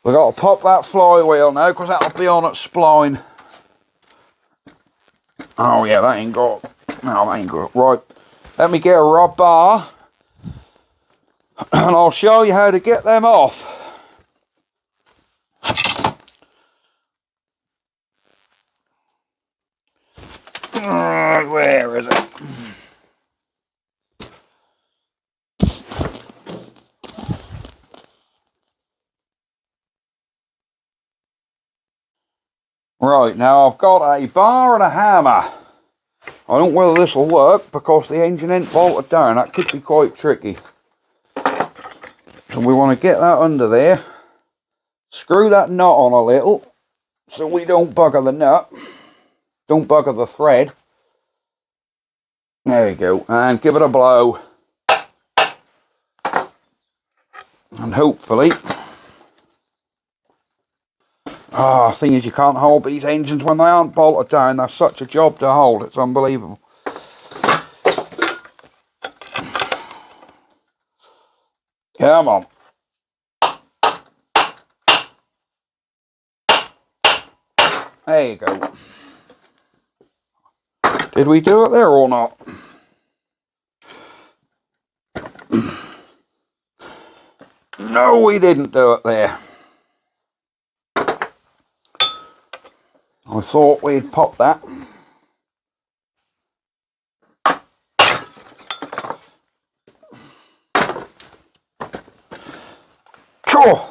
We've got to pop that flywheel now because that'll be on at spline. Oh yeah, that ain't got. No, that ain't good. Right, let me get a rod bar and I'll show you how to get them off. Where is it? Right, now I've got a bar and a hammer. I don't know whether this will work because the engine ain't bolted down. That could be quite tricky. So we want to get that under there. Screw that nut on a little so we don't bugger the nut. Don't bugger the thread. There we go. And give it a blow. And hopefully... thing is you can't hold these engines when they aren't bolted down. That's such a job to hold. It's unbelievable. Come on. There you go. Did we do it there or not? No, we didn't do it there. I thought we'd pop that. Cool.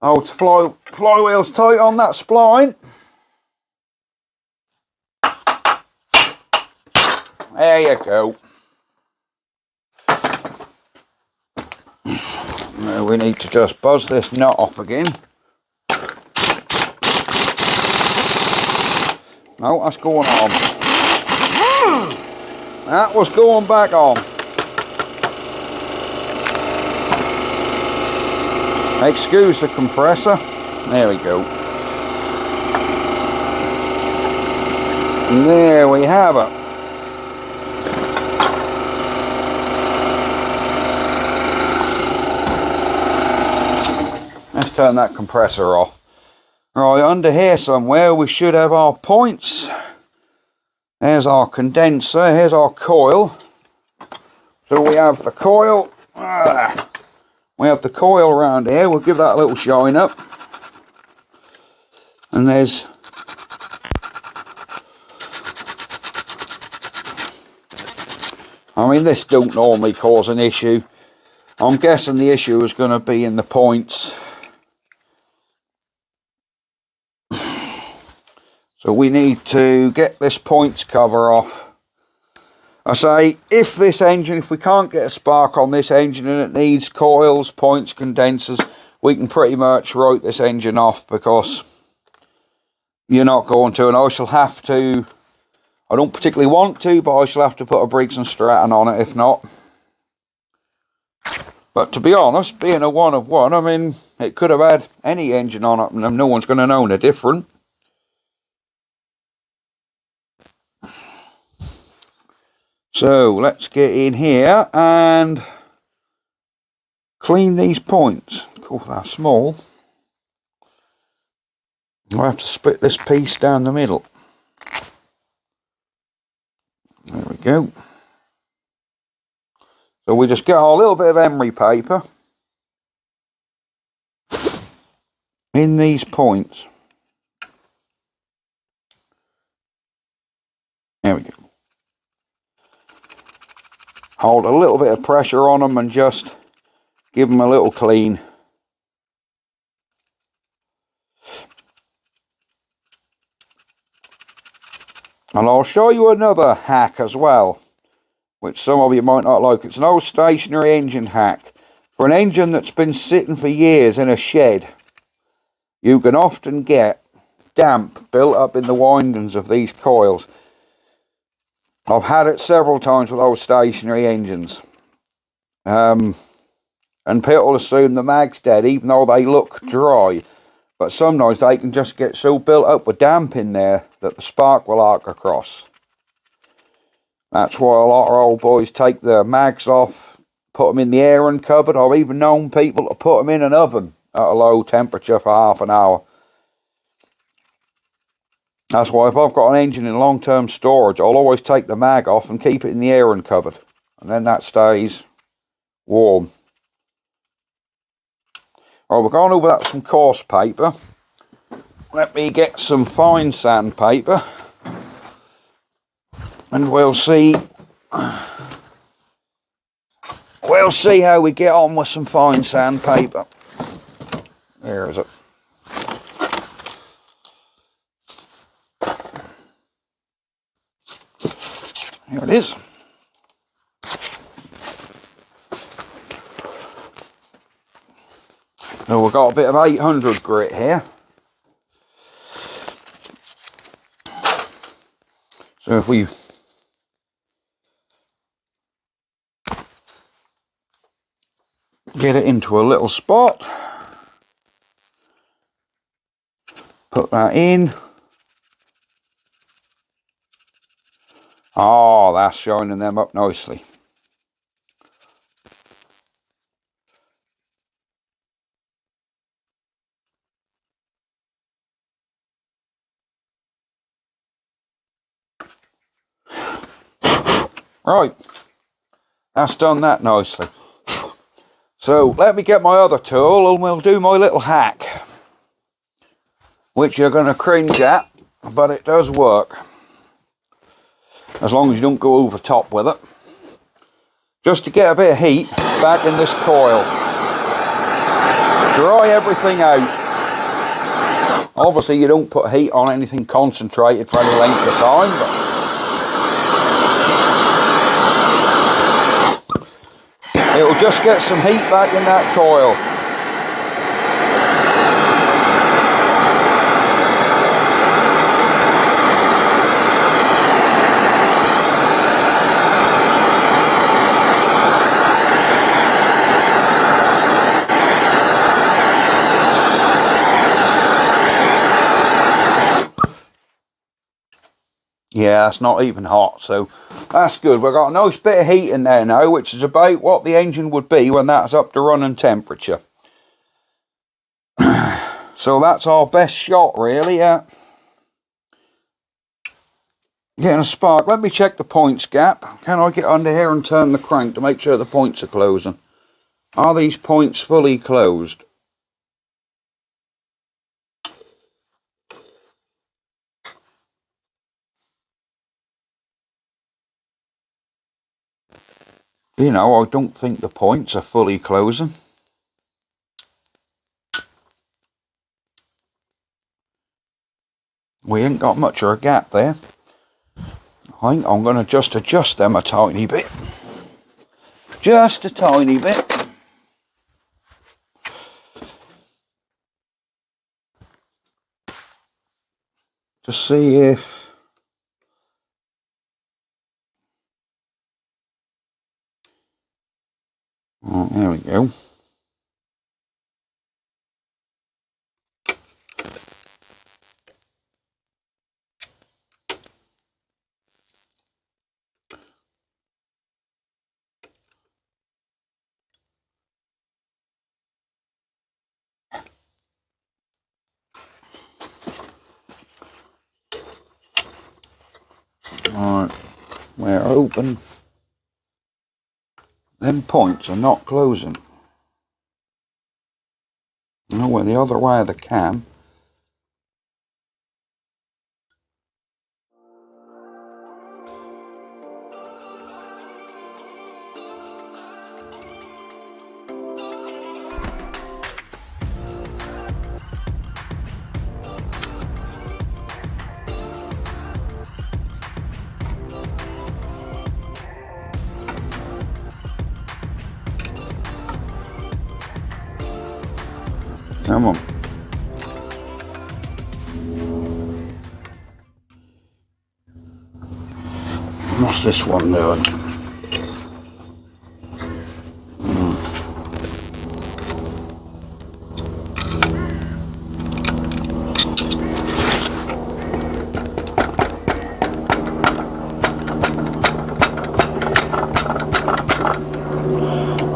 Oh, flywheel's tight on that spline. There you go. Now we need to just buzz this nut off again. No, that's going on. That was going back on. Excuse the compressor. There we go. And there we have it. Let's turn that compressor off. Right, under here somewhere we should have our points. There's our condenser, here's our coil. So we have the coil. We have the coil around here. We'll give that a little shine up. And there's... I mean, this don't normally cause an issue. I'm guessing the issue is going to be in the points. So we need to get this points cover off. I say, if we can't get a spark on this engine and it needs coils, points, condensers, we can pretty much write this engine off because you're not going to, and I shall have to, I don't particularly want to, but I shall have to put a Briggs and Stratton on it if not. But to be honest, being a one of one, I mean, it could have had any engine on it and no one's going to know any different. So let's get in here and clean these points. Cool, they're small. I'll have to split this piece down the middle. There we go. So we just get a little bit of emery paper in these points. There we go. Hold a little bit of pressure on them and just give them a little clean. And I'll show you another hack as well, which some of you might not like. It's an old stationary engine hack. For an engine that's been sitting for years in a shed, you can often get damp built up in the windings of these coils. I've had it several times with old stationary engines. And people assume the mag's dead even though they look dry. But sometimes they can just get so built up with damp in there that the spark will arc across. That's why a lot of old boys take the mags off, put them in the airing cupboard. I've even known people to put them in an oven at a low temperature for half an hour. That's why if I've got an engine in long-term storage, I'll always take the mag off and keep it in the airing cupboard. And then that stays warm. Right, we're going over that with some coarse paper. Let me get some fine sandpaper. And we'll see how we get on with some fine sandpaper. There is it. Here it is. So we've got a bit of 800 grit here. So if we get it into a little spot, put that in. Oh, that's shining them up nicely. Right, that's done that nicely. So let me get my other tool and we'll do my little hack, which you're going to cringe at, but it does work. As long as you don't go over top with it. Just to get a bit of heat back in this coil. Dry everything out. Obviously you don't put heat on anything concentrated for any length of time, but it'll just get some heat back in that coil. Yeah, it's not even hot, so that's good. We've got a nice bit of heat in there now, which is about what the engine would be when that's up to running temperature. So that's our best shot, really, at getting a spark. Let me check the points gap. Can I get under here and turn the crank to make sure the points are closing? Are these points fully closed? You know, I don't think the points are fully closing. We ain't got much of a gap there. I think I'm going to just adjust them a tiny bit. Just a tiny bit. To see if... Oh, there we go. Alright, we're open. Them points are not closing. No, we're the other way of the cam. Come on. What's this one doing?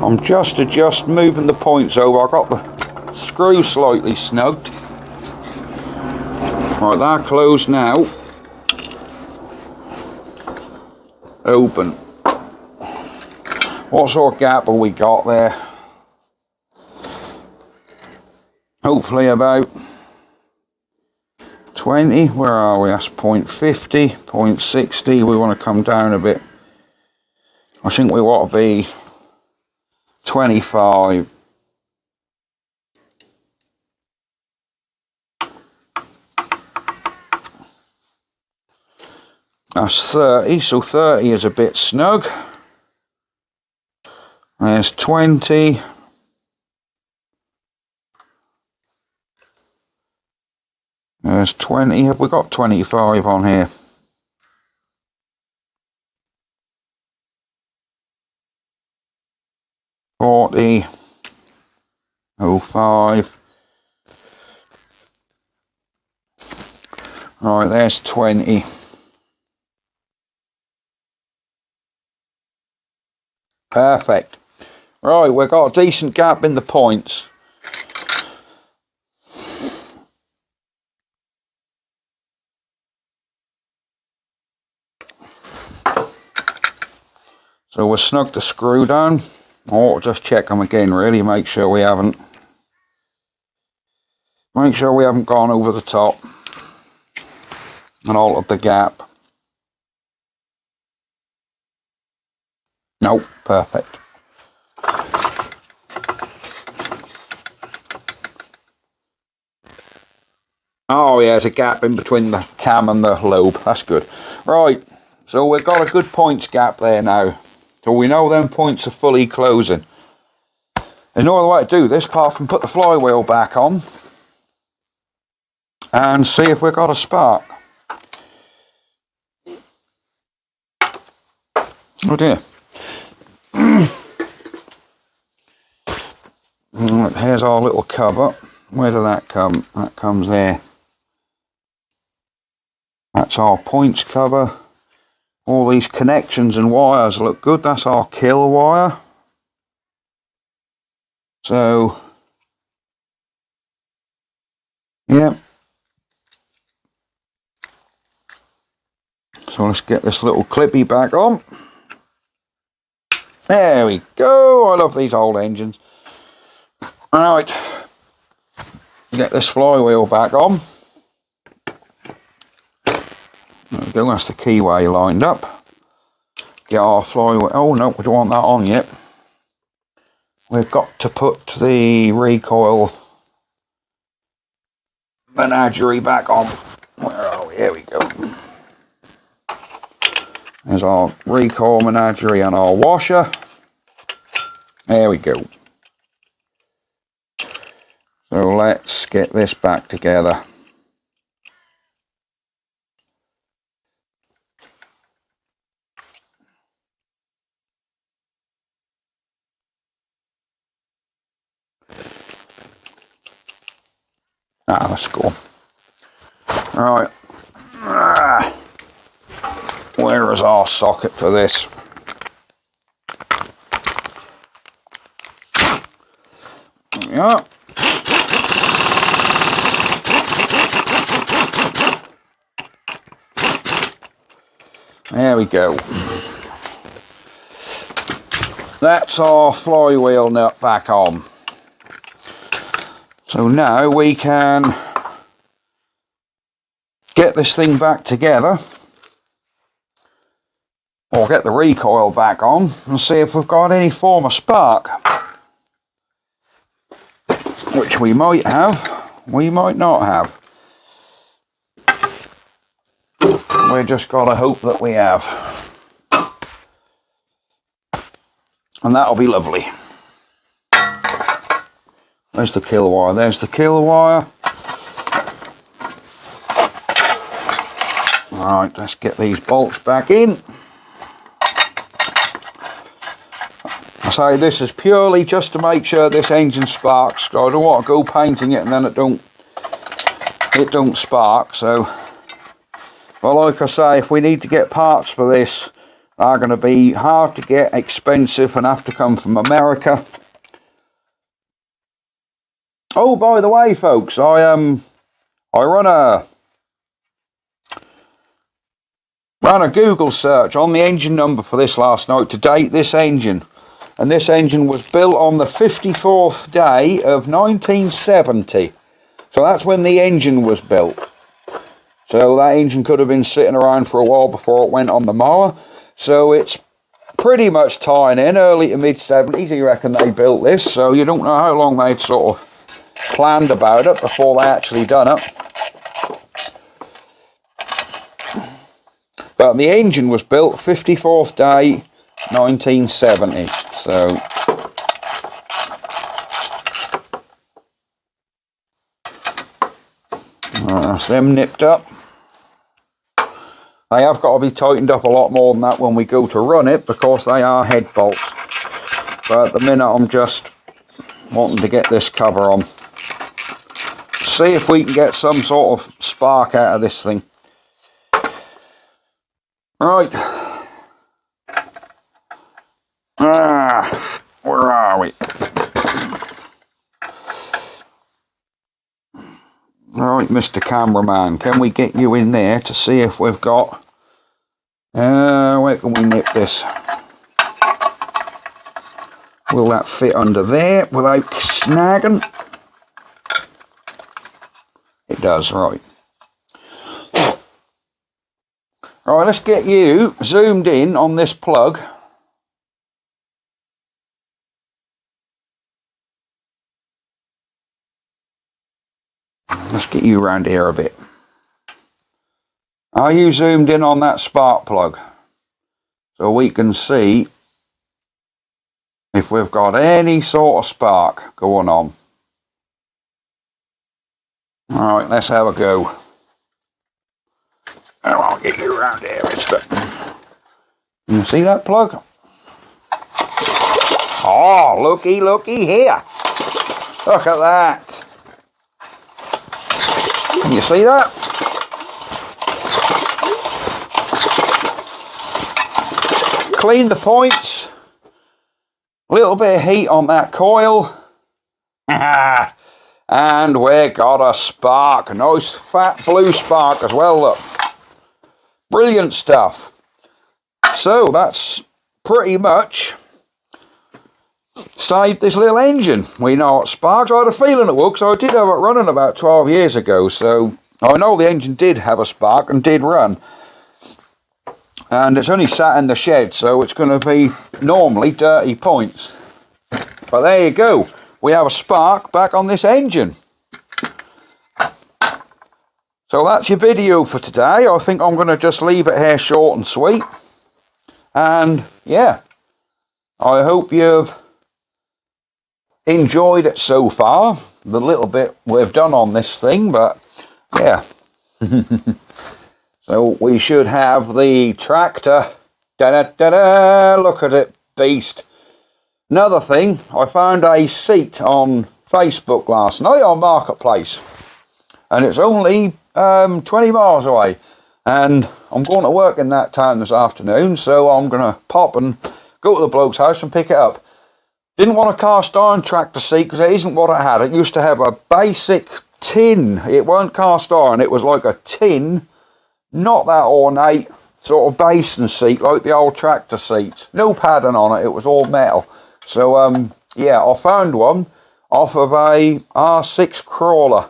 I'm just moving the points over. I got the screws slightly snugged. Right, they're closed now. Open. What sort of gap have we got there? Hopefully about 20. Where are we? That's 0.50, 0.60. We want to come down a bit. I think we want to be 25. That's 30, so 30 is a bit snug. There's 20. There's 20. Have we got 25 on here? $40. 05. Right, there's 20. Perfect. Right, we've got a decent gap in the points. So we'll snug the screw down, or just check them again really, make sure we haven't gone over the top and altered the gap. Nope, perfect. Oh yeah, there's a gap in between the cam and the lobe, that's good. Right, so we've got a good points gap there now. So we know them points are fully closing. There's no other way to do this apart from put the flywheel back on and see if we've got a spark. Oh dear. Here's our little cover. Where did that come? That comes there. That's our points cover. All these connections and wires look good. That's our kill wire. So, yeah. So let's get this little clippy back on. There we go. I love these old engines. Alright. Get this flywheel back on. There we go, that's the keyway lined up. Get our flywheel. Oh no, we don't want that on yet. We've got to put the recoil menagerie back on. Where are we? Here we go. There's our recoil menagerie and our washer. There we go. So let's get this back together. Ah, let's go. Right. Where is our socket for this? There we are. There we go. That's our flywheel nut back on. So now we can get this thing back together, or get the recoil back on and see if we've got any form of spark. Which we might have, we might not have. We just got to hope that we have. And that'll be lovely. There's the kill wire, there's the kill wire. Alright, let's get these bolts back in. I say this is purely just to make sure this engine sparks. I don't want to go painting it and then it don't spark. So, well, like I say, if we need to get parts for this, they're going to be hard to get, expensive, and have to come from America. Oh, by the way, folks, I ran a Google search on the engine number for this last night to date this engine. And this engine was built on the 54th day of 1970. So that's when the engine was built. So that engine could have been sitting around for a while before it went on the mower. So it's pretty much tying in early to mid 70s. You reckon they built this. So you don't know how long they'd sort of planned about it before they actually done it. But the engine was built 54th day 1970. So that's them nipped up. They have got to be tightened up a lot more than that when we go to run it, because they are head bolts. But at the minute I'm just wanting to get this cover on. See if we can get some sort of spark out of this thing. Right. Where are we? Right, Mr. Cameraman, can we get you in there to see if we've got... where can we nip this? Will that fit under there without snagging? It does, right. Right, let's get you zoomed in on this plug. Let's get you around here a bit. Are you zoomed in on that spark plug? So we can see if we've got any sort of spark going on. Alright, let's have a go. I'll get you around here, mister. You see that plug? Oh, looky here. Look at that. Can you see that? Clean the points. A little bit of heat on that coil. And we got a spark. Nice fat blue spark as well, look. Brilliant stuff. So that's pretty much saved this little engine. We know what sparks. I had a feeling it would, because I did have it running about 12 years ago. So I know the engine did have a spark and did run. And it's only sat in the shed, so it's going to be normally dirty points. But there you go. We have a spark back on this engine. So that's your video for today. I think I'm going to just leave it here short and sweet. And yeah, I hope you've enjoyed it so far. The little bit we've done on this thing, but yeah. So we should have the tractor. Da-da-da-da, look at it, beast. Another thing, I found a seat on Facebook last night on Marketplace. And it's only 20 miles away. And I'm going to work in that town this afternoon, so I'm going to pop and go to the bloke's house and pick it up. Didn't want a cast iron tractor seat because it isn't what it had. It used to have a basic tin. It weren't cast iron, it was like a tin, not that ornate, sort of basin seat like the old tractor seats. No padding on it, it was all metal. So yeah, I found one off of a R6 crawler.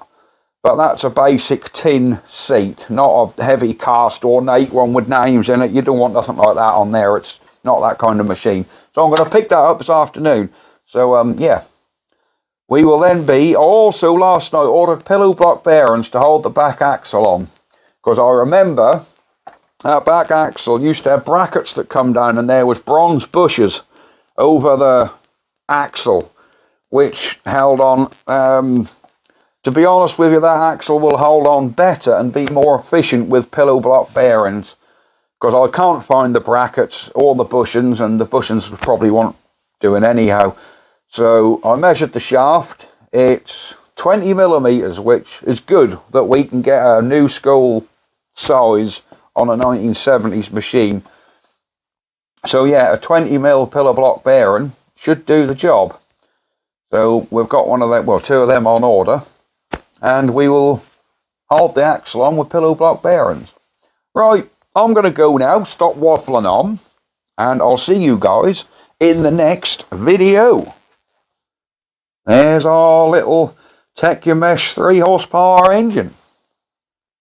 But that's a basic tin seat, not a heavy cast ornate one with names in it. You don't want nothing like that on there. It's not that kind of machine. So I'm going to pick that up this afternoon. So yeah, we will then be... Also last night ordered pillow block bearings to hold the back axle on. Because I remember that back axle used to have brackets that come down, and there was bronze bushes over the axle, which held on... To be honest with you, that axle will hold on better and be more efficient with pillow block bearings, because I can't find the brackets or the bushings, and the bushings probably won't do it anyhow. So I measured the shaft. It's 20 millimeters, which is good that we can get a new school size on a 1970s machine. So yeah, a 20 mil pillow block bearing should do the job. So we've got one of them, well, two of them on order, and we will hold the axle on with pillow block bearings. Right, I'm going to go now, stop waffling on, and I'll see you guys in the next video. There's our little Tecumesh 3 horsepower engine.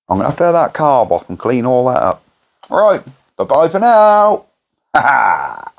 I'm going to have that carb off and clean all that up. Right, bye-bye for now. Ha ha!